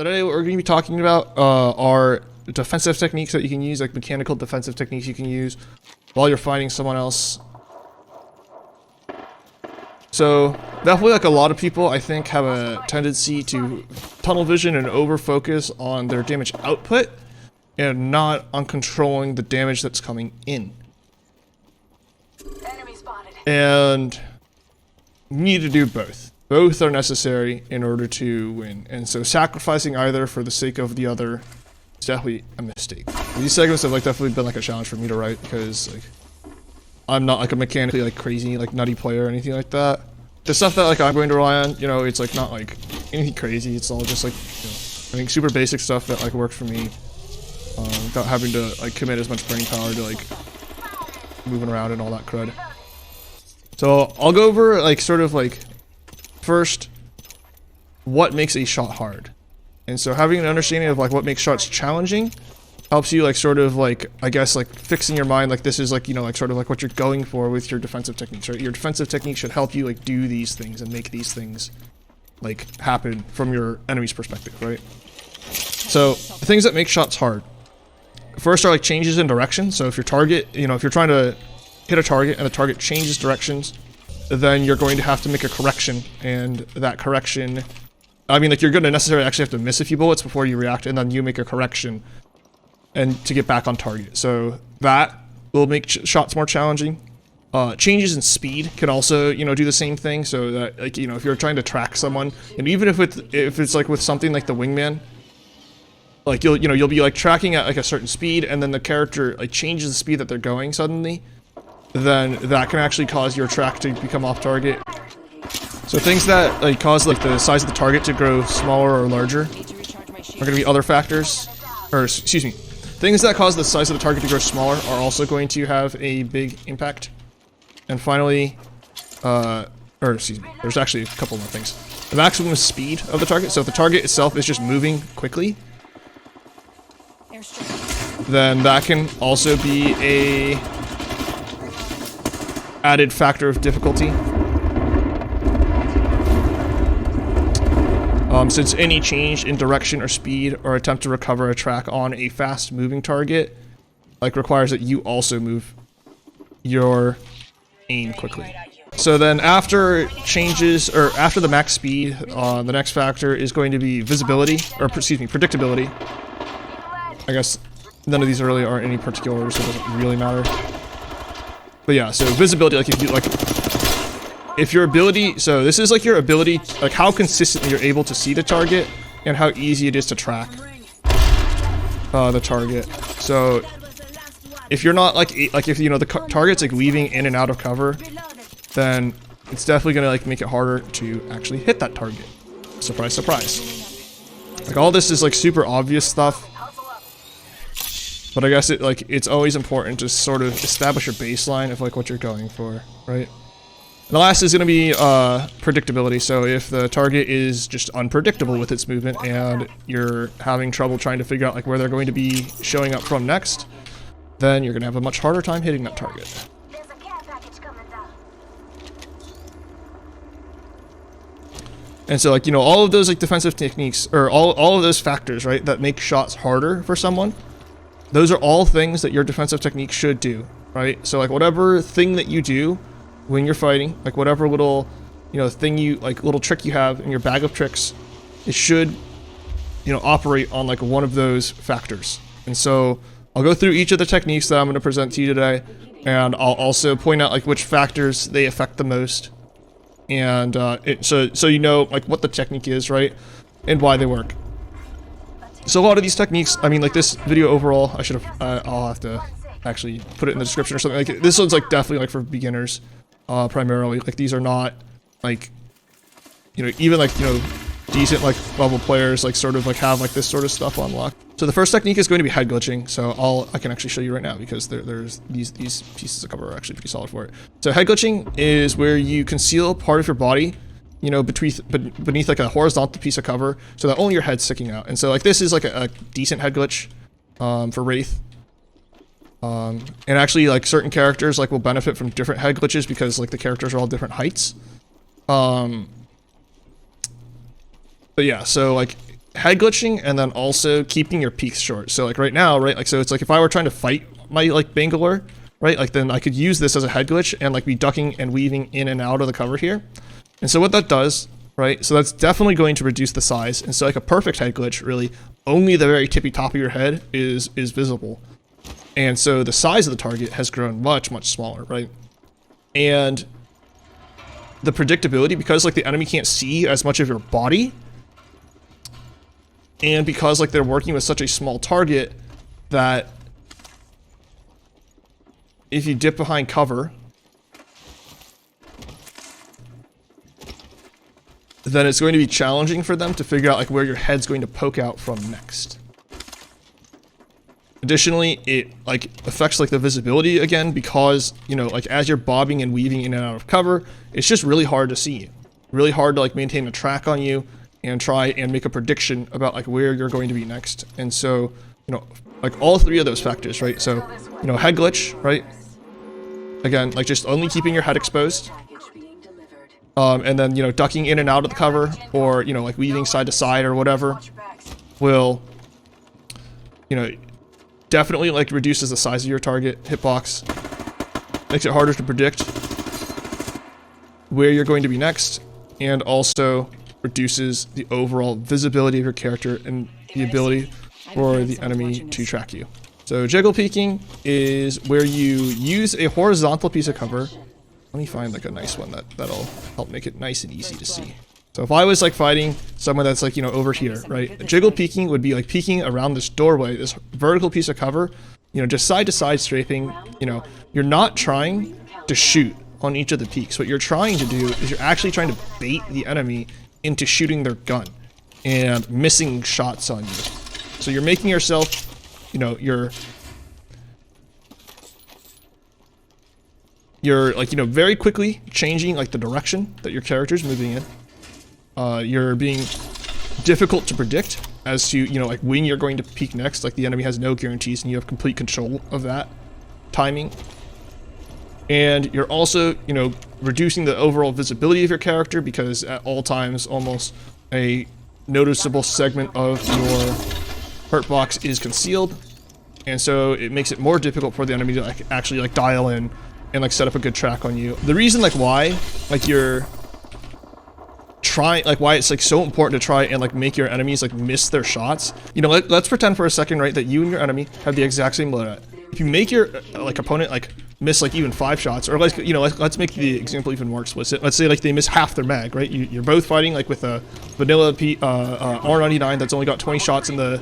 Today what we're going to be talking about are defensive techniques that you can use, like mechanical defensive techniques you can use while you're fighting someone else. So definitely, like a lot of people, I think, have a tendency to tunnel vision and over focus on their damage output and not on controlling the damage that's coming in. Enemy spotted. And you need to do both. Both are necessary in order to win. And so sacrificing either for the sake of the other is definitely a mistake. These segments have like definitely been like a challenge for me to write because like I'm not like a mechanically like crazy like nutty player or anything like that. The stuff that like I'm going to rely on, you know, it's like not like anything crazy. It's all just like, you know, I think super basic stuff that like works for me without having to like commit as much brain power to like moving around and all that crud. So I'll go over like sort of like first what makes a shot hard. And so having an understanding of like what makes shots challenging helps you like sort of like, I guess, like fixing your mind like this is like, you know, like sort of like what you're going for with your defensive techniques, right? Your defensive technique should help you like do these things and make these things like happen from your enemy's perspective, right? So the things that make shots hard first are like changes in direction. So if your target, you know, if you're trying to hit a target and the target changes directions, then you're going to have to make a correction, and that correction, I mean, like you're going to necessarily actually have to miss a few bullets before you react, and then you make a correction and to get back on target. So that will make shots more challenging. Changes in speed can also, you know, do the same thing. So that, like, you know, if you're trying to track someone, and even if it's like with something like the wingman, like you'll be like tracking at like a certain speed, and then the character like changes the speed that they're going suddenly, then that can actually cause your track to become off target. So things that like cause like the size of the target to grow smaller or larger are going to be other factors, or excuse me, things that cause the size of the target to grow smaller are also going to have a big impact. And finally, or excuse me, there's actually a couple more things. The maximum speed of the target. So if the target itself is just moving quickly, then that can also be a added factor of difficulty. Since any change in direction or speed or attempt to recover a track on a fast moving target like requires that you also move your aim quickly. So then after changes, or after the max speed, the next factor is going to be visibility, or excuse me, predictability. I guess none of these really are in any particular order, so it doesn't really matter. But yeah, so visibility, like if you like, if your ability, so this is like your ability, like how consistently you're able to see the target and how easy it is to track the target. So if you're not like if you know the target's like weaving in and out of cover, then it's definitely gonna like make it harder to actually hit that target. Surprise, surprise. Like all this is like super obvious stuff. But I guess it's always important to sort of establish your baseline of like what you're going for, right? And the last is going to be predictability. So if the target is just unpredictable with its movement and you're having trouble trying to figure out like where they're going to be showing up from next, then you're going to have a much harder time hitting that target. And so like, you know, all of those like defensive techniques, or all of those factors, right, that make shots harder for someone, those are all things that your defensive technique should do, right? So like whatever thing that you do when you're fighting, like whatever little, you know, thing you, like little trick you have in your bag of tricks, it should, you know, operate on like one of those factors. And so I'll go through each of the techniques that I'm going to present to you today, and I'll also point out like which factors they affect the most. And so you know like what the technique is, right? And why they work. So a lot of these techniques, I mean, like this video overall, I should have, I'll have to actually put it in the description or something. Like this one's like definitely like for beginners, primarily. Like these are not like, you know, even like, you know, decent like level players like sort of like have like this sort of stuff unlocked. So the first technique is going to be head glitching. So I can actually show you right now because there's these pieces of cover are actually pretty solid for it. So head glitching is where you conceal part of your body, you know, beneath like a horizontal piece of cover so that only your head's sticking out. And so like this is like a decent head glitch for Wraith. And actually like certain characters like will benefit from different head glitches because like the characters are all different heights. But yeah, so like head glitching and then also keeping your peaks short. So like right now, right, like so it's like if I were trying to fight my like Bangalore, right, like then I could use this as a head glitch and like be ducking and weaving in and out of the cover here. And so what that does, right, so that's definitely going to reduce the size. And so like a perfect head glitch, really, only the very tippy top of your head is visible. And so the size of the target has grown much, much smaller, right? And the predictability, because like the enemy can't see as much of your body, and because like they're working with such a small target that if you dip behind cover, then it's going to be challenging for them to figure out like where your head's going to poke out from next. Additionally, it like affects like the visibility again, because you know, like as you're bobbing and weaving in and out of cover, it's just really hard to see you. Really hard to like maintain a track on you and try and make a prediction about like where you're going to be next. And so, you know, like all three of those factors, right? So, you know, head glitch, right? Again, like just only keeping your head exposed. And then, you know, ducking in and out of the cover, or, you know, like weaving side to side or whatever, will, you know, definitely like reduces the size of your target hitbox, makes it harder to predict where you're going to be next, and also reduces the overall visibility of your character and the ability for the enemy to track you. So juggle peeking is where you use a horizontal piece of cover. Let me find like a nice one that'll help make it nice and easy to see. So if I was like fighting someone that's like, you know, over here, right? Juggle peeking would be like peeking around this doorway, this vertical piece of cover, you know, just side to side strafing. You know, you're not trying to shoot on each of the peaks. What you're trying to do is you're actually trying to bait the enemy into shooting their gun and missing shots on you. So you're making yourself, you know, you're like, you know, very quickly changing like the direction that your character's moving in. You're being difficult to predict as to, you know, like when you're going to peak next. Like the enemy has no guarantees and you have complete control of that timing. And you're also, you know, reducing the overall visibility of your character, because at all times almost a noticeable segment of your hurt box is concealed. And so it makes it more difficult for the enemy to like actually like dial in and like set up a good track on you. The reason like why like you're trying, like why it's like so important to try and like make your enemies like miss their shots. You know, let's pretend for a second, right, that you and your enemy have the exact same loadout. If you make your like opponent like miss like even 5 shots, or like, you know, let's make the example even more explicit. Let's say like they miss half their mag, right? You're both fighting like with a vanilla R99 that's only got 20 shots in the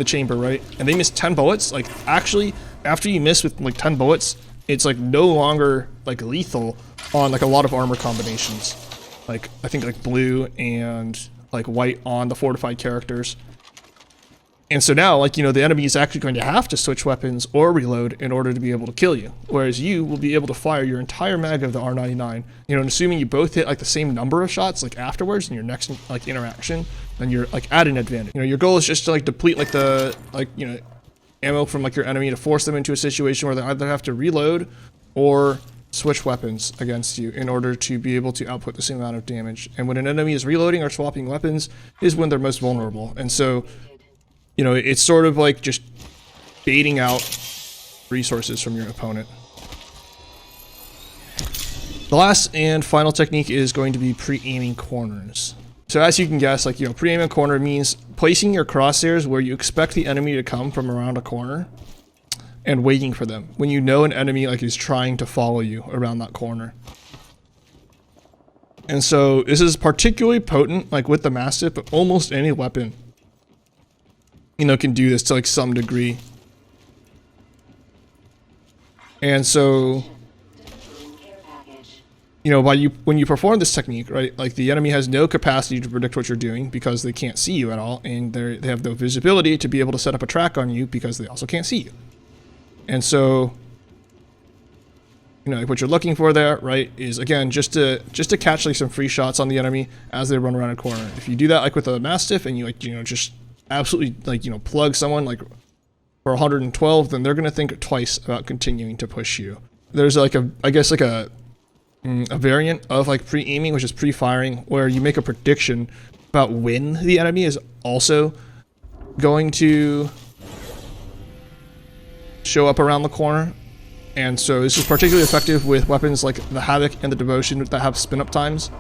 chamber, right? And they miss 10 bullets. Like actually, after you miss with like 10 bullets, it's like no longer like lethal on like a lot of armor combinations. Like I think like blue and like white on the fortified characters. And so now, like, you know, the enemy is actually going to have to switch weapons or reload in order to be able to kill you. Whereas you will be able to fire your entire mag of the R99, you know, and assuming you both hit like the same number of shots like afterwards in your next like interaction, then you're like at an advantage. You know, your goal is just to like deplete like the like, you know, ammo from like your enemy to force them into a situation where they either have to reload or switch weapons against you in order to be able to output the same amount of damage. And when an enemy is reloading or swapping weapons is when they're most vulnerable. And so, you know, it's sort of like just baiting out resources from your opponent. The last and final technique is going to be pre-aiming corners. So as you can guess, like, you know, pre-aiming corner means placing your crosshairs where you expect the enemy to come from around a corner and waiting for them when you know an enemy like is trying to follow you around that corner. And so this is particularly potent like with the Mastiff, but almost any weapon, you know, can do this to like some degree. And so, you know, when you perform this technique, right, like the enemy has no capacity to predict what you're doing because they can't see you at all, and they have no visibility to be able to set up a track on you because they also can't see you. And so, you know, like what you're looking for there, right, is again just to catch like some free shots on the enemy as they run around a corner. If you do that like with a Mastiff and you like, you know, just absolutely like, you know, plug someone like for 112, then they're gonna think twice about continuing to push you. There's like I guess like a variant of like pre-aiming, which is pre-firing, where you make a prediction about when the enemy is also going to show up around the corner. And so this is particularly effective with weapons like the Havoc and the Devotion that have spin-up times,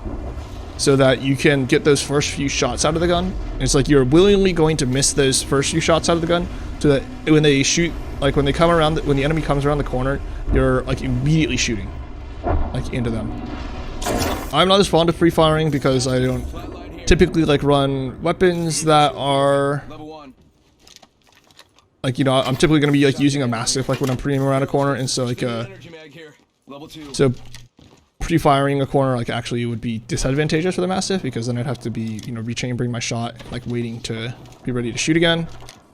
so that you can get those first few shots out of the gun. And it's like you're willingly going to miss those first few shots out of the gun, so that when they shoot, like when they come around, when the enemy comes around the corner, you're like immediately shooting like into them. I'm not as fond of pre-firing because I don't typically like run weapons that are like, you know, I'm typically going to be like using a Mastiff like when I'm pre-aiming around a corner, and so like so pre-firing a corner like actually would be disadvantageous for the Mastiff, because then I'd have to be, you know, rechambering my shot, like waiting to be ready to shoot again.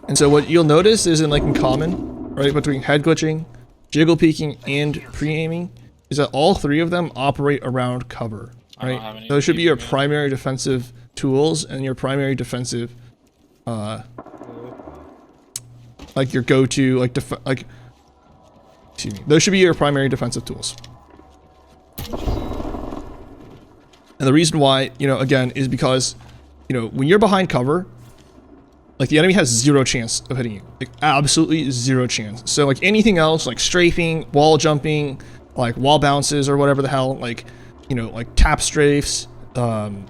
And so what you'll notice is in common, right, between head glitching, jiggle peeking, and pre-aiming, is that all three of them operate around cover, right? Those should be your primary defensive tools and your primary defensive, like your go-to, like, excuse me, those should be your primary defensive tools. And the reason why, you know, again, is because, you know, when you're behind cover, like the enemy has zero chance of hitting you, like absolutely zero chance. So like anything else, like strafing, wall jumping, like wall bounces or whatever the hell, like, you know, like tap strafes,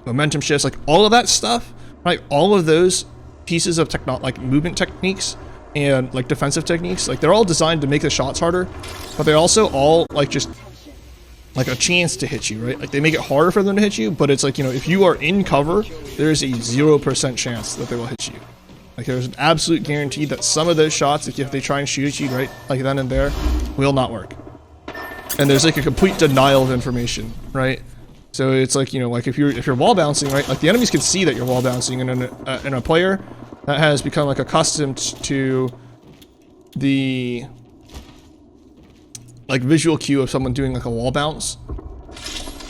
momentum shifts, like all of that stuff, right? All of those pieces of like movement techniques and like defensive techniques, like they're all designed to make the shots harder, but they also all like just like a chance to hit you, right? Like they make it harder for them to hit you, but it's like, you know, if you are in cover, there is a 0% chance that they will hit you. Like there's an absolute guarantee that some of those shots, if they try and shoot at you right like then and there, will not work. And there's like a complete denial of information, right? So it's like, you know, like if you're wall bouncing, right? Like the enemies can see that you're wall bouncing, and in a player that has become like accustomed to the like visual cue of someone doing like a wall bounce,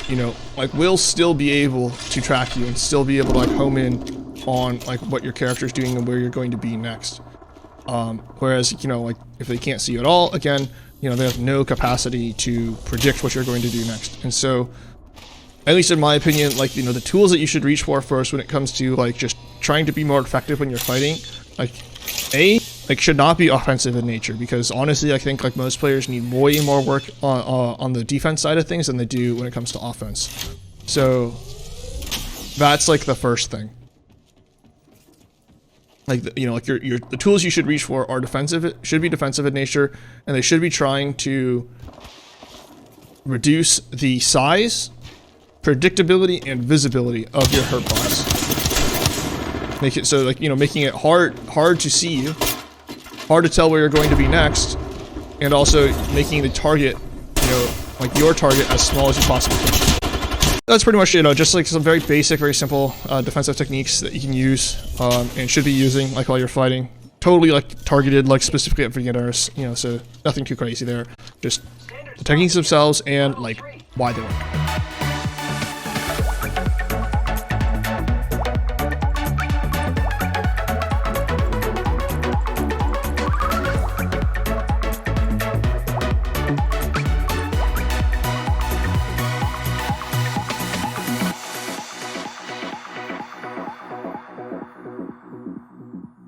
you know, like will still be able to track you and still be able to like home in on like what your character is doing and where you're going to be next. Whereas, you know, like if they can't see you at all, again, you know, they have no capacity to predict what you're going to do next. And so, at least in my opinion, like, you know, the tools that you should reach for first when it comes to like just trying to be more effective when you're fighting, like like should not be offensive in nature, because honestly I think like most players need way more work on the defense side of things than they do when it comes to offense. So that's like the first thing. Like, you know, like the tools you should reach for are defensive, should be defensive in nature, and they should be trying to reduce the size, predictability, and visibility of your hurt box. Make it so, like, you know, making it hard to see you, hard to tell where you're going to be next, and also making the target, you know, like your target as small as you possibly can. That's pretty much, you know, just like some very basic, very simple defensive techniques that you can use and should be using like while you're fighting. Totally like targeted, like specifically at beginners, you know, so nothing too crazy there. Just the techniques themselves and like why they work.